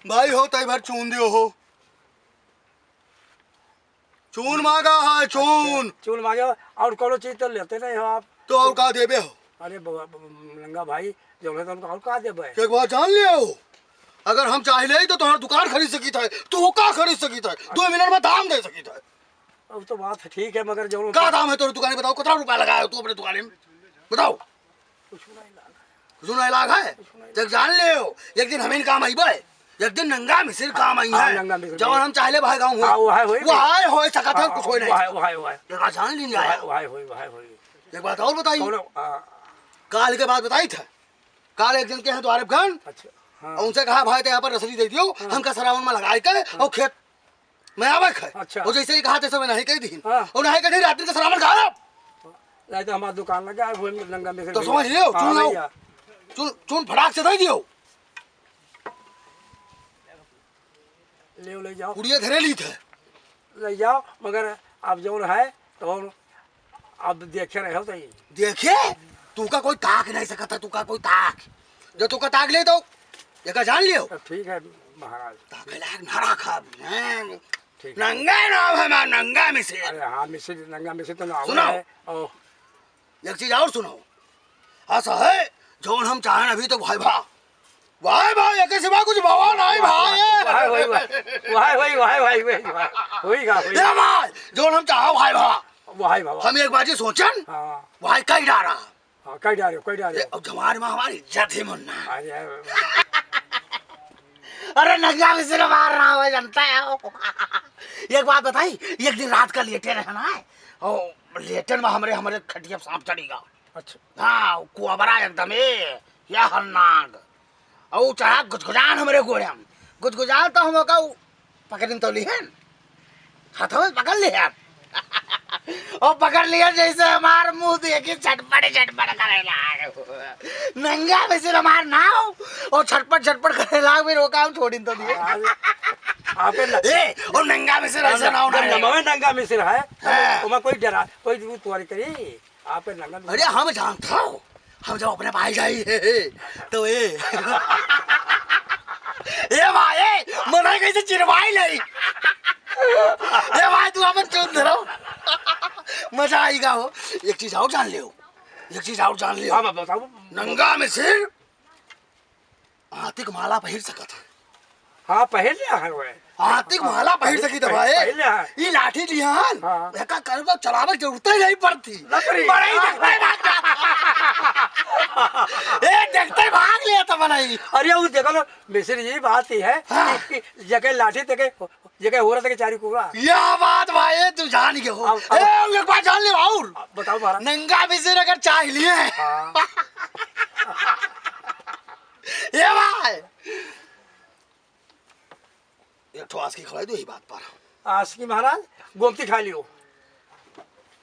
भाई हो तई भर चून दियो हो। चून मांगा है चून। चून मांगे और कोनो चीज तो लेते नहीं हो आप। तो और का देबे हो? अरे नंगा भाई जो है तुमको और का देबे? एक बात जान लियो, अगर हम चाहे तो तुम्हारा दुकान खरीद सकी था, तू का खरीद सकी था, 2 मिनट में दाम दे सकी था। अब तो बात ठीक है मगर जो क्या दाम है तेरी दुकान? बताओ कितना रुपया लगाया हो तू अपने दुकान में, बताओ। कुछ नहीं लागा है जब जान ले हो। एक दिन हमें काम आई भाई, एक दिन नंगा मिसिर काम आई है। जब हम चाहले भाई गाँव वहां हो सका था, कुछ हो नहीं जान ली नहीं। एक बात और बताइए, काल के बाद बताई था, काल एक दिन के हैं द्वारे खान। अच्छा उनसे कहा भाई तो यहाँ पर रसरी दे दियो, हमका सरावन में लगाए के और खेत में आवे है। अच्छा और जैसे ही कहा तैसे मैं नहीं कही दी और नहीं कही रात्रि का सरावन गायब। नहीं तो हमारा दुकान लगा है नंगा में तो समझ लियो। चुन लो, चुन फटाक से दे दियो। ले जाओ कुड़िया धरे ली थे, ले जाओ मगर आप जो है तो अब देखे रहे हो तो देखे तू का कोई ताक नहीं सकता, तू का कोई ताक जो तू का ताक ले दो ये जान लियो। ठीक है महाराज, ताक लाग नारा खा नंगा नाम है मैं नंगा मिसिर। अरे हाँ मिसिर, नंगा मिसिर तो नाम है। एक चीज और सुनो, ऐसा है जो हम चाहें अभी तो भाई भाई एक सिवा कुछ बाबा नहीं भाई जो हम चाहो भाई हम एक बाजी सोचन भाई कई डारा कई डारे अब जमाने में हमारी इज्जत ही मुन्ना। अरे नंगा मिसिर मार रहा है जनता है। एक बात बताई, एक दिन रात का लेटे रहना है और लेटर में हमारे खटिया सांप चढ़ेगा। अच्छा हाँ कुआबरा एकदम या हरनाग और चढ़ा गुजगुजान हमारे गोड़े हम गुजगुजान तो हम पकड़ तो लिहन हाथों में पकड़ लिया और पकड़ लिया जैसे हमार मुंह देखी छटपट करे लाग नंगा मिसिर हमार नाव और छटपट करे लाग में रोका हम छोड़ी तो दिए। और नंगा मिसिर ऐसा नाव नंगा मिसिर है तो कोई डरा कोई तुम्हारी करी आप नंगा। अरे हम जानता हूँ, हम जब अपने भाई जाई तो ए भाई मना कैसे चिरवाई नहीं ए भाई तू अपन चुन धरो मजा आएगा। हो एक चीज और जान लियो, एक चीज और जान लियो। हाँ बताओ। नंगा मिसिर आतिक माला पहिर सकत है। हाँ पहन लिया है वो आतिक माला पहिर सकी तो भाई ये लाठी लिहान एका करबो चलावे जरूरत ही नहीं पड़ती। ए देखते भाग लिया तो बनाई। अरे वो देखो ना मिसिर ये बात ही है कि जगह लाठी जगह हो रहा था चारी कुआ। यह बात भाई तू जान के हो। ए एक बात जान ले और बताओ महाराज। नंगा मिसिर अगर चाह लिए ये भाई एक तो आज की खिलाई दो यही बात पर। आज की महाराज गोमती खा लियो।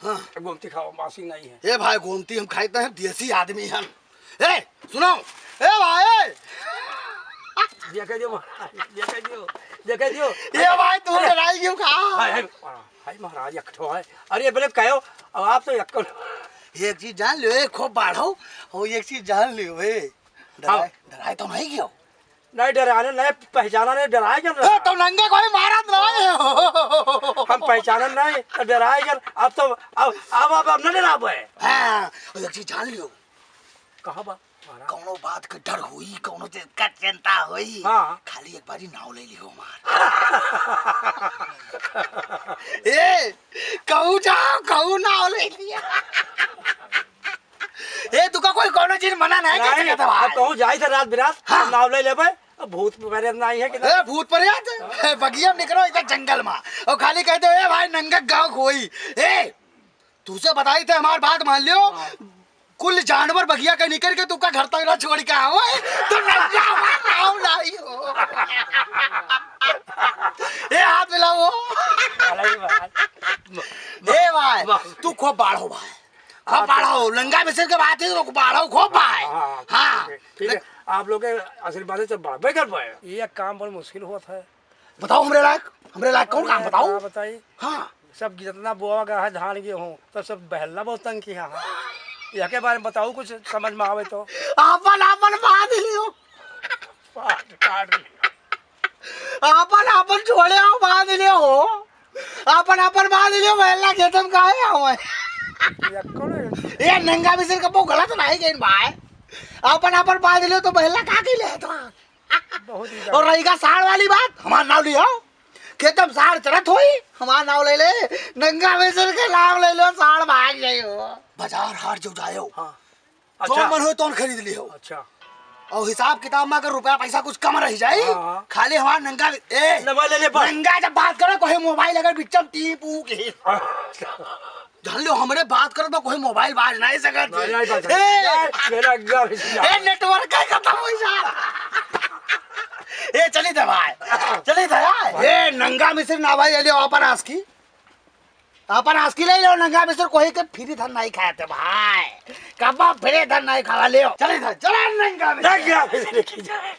हाँ गोमती खाओ मासी नहीं है। ए भाई गोमती हम खाते हैं, देसी आदमी हम। ए सुनो ए भाई देखे दियो ये भाई तू लड़ाई क्यों खा? हाय महाराज एकठो है। अरे बोले कहो अब आप तो एक चीज जान लियो, एक खूब बाढ़ो और एक चीज जान लियो डराए तो नहीं क्यों? नहीं डराने नहीं पहचाना नहीं डराए क्या तो नंगे कोई मारा नहीं हम पहचाना नहीं डराए क्या। अब तो अब न डरा हाँ एक चीज जान लियो। कहा बा कौनो बात का डर हुई, कौनो चीज का चिंता हुई खाली एक बारी नाव ले लियो मार। ए कहू जाओ कहू नाव ले लिया ए तुका कोई कोनो चीज मना नहीं करता भाई। कहूं जाई थे रात बिरात नाव ले लेबे भूत प्रेत नहीं है कि भूत प्रेत बगिया निकलो इधर जंगल में और खाली कहते ए भाई नंगा गांव खोई। ए तुझे बताई थे हमारी बात मान लियो, कुल जानवर बगिया के निकल के तुका घर तक ना छोड़ के आओ तो नंगा आओ नहीं हो। ए हाथ मिलाओ ए भाई तू खूब बाढ़ो भाई खूब बाढ़ो नंगा मिसिर के बात है तो बाढ़ो खूब भाई। हाँ ठीक है आप लोग के आशीर्वाद से बढ़बे कर पाए। ये काम बहुत मुश्किल होता है। बताओ हमरे लायक कौन काम बताओ बताइए। हाँ सब जितना बोआ गया है धान गेहूँ तो सब बहला बहुत तंग किया है। यह के बारे में बताओ कुछ समझ में आवे तो। आपन बात लियो अपन अपन छोड़े हो बांध लियो हो अपन बांध लियो महिला खेतम काहे हमें ये नंगा मिसर कपो गलत नहीं गई भाई अपन बांध लियो तो महिला का के ले तो और रहेगा साड़ वाली बात हमार नाव लियो खेतम साड़ चरत होई हमार नाव ले ले नंगा मिसर के नाम ले लो साड़ भाग जाइयो बाजार हाट जो जायो हाँ जो मन हो तो खरीद लियो अच्छा और हिसाब किताब में अगर रुपया पैसा कुछ कम रह जाए हाँ। खाली हमारा नंगा ले ले नंगा जब बात करो कोई मोबाइल अगर बिचम टी पू के जान लो हमरे बात करो तो कोई मोबाइल बाज नहीं सकत ए नेटवर्क का खत्म हो जा ए चली दे भाई चली दे ए नंगा मिस्र ना भाई ले अपन आस्की ले लो नंगा मिस्र कोई के फ्री धन नहीं खाते भाई कब फ्री धन नहीं खावा ले चले चला नंगा मिस्र